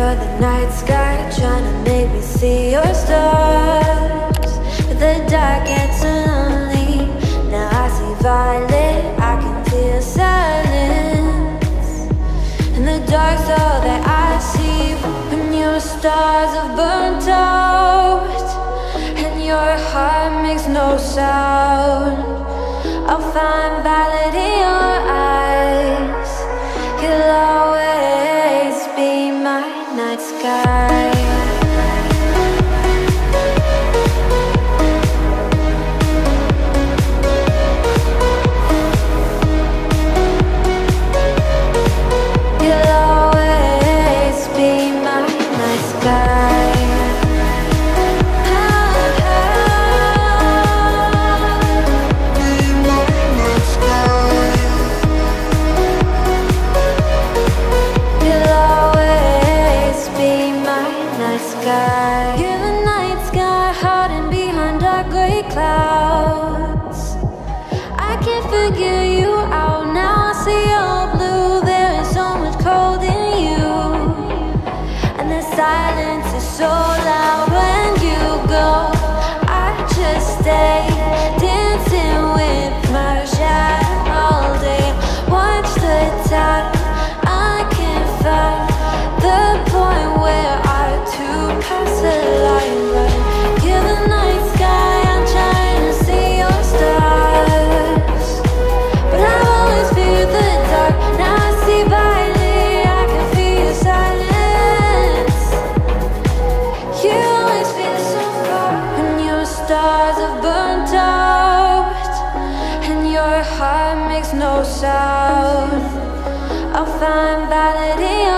You're the night sky, trying to make me see your stars. But the dark gets so lonely. Now I see violet, I can feel silence. And the dark's all that I see. When your stars have burnt out and your heart makes no sound, I'll find violet in your eyes. You'll always be my night sky. You'll always be my night sky. You're the night sky, hiding behind dark gray clouds. I can't figure you out now. I see your blue. There is so much cold in you, and the silence is so loud when you go. I just stay dancing with my shadow all day. Watch the tide. I can't find the point where pass the line, but you're the night sky. I'm trying to see your stars, but I always fear the dark. Now I see violet, I can feel your silence. You always feel so far when your stars have burnt out and your heart makes no sound. I'll find violet in your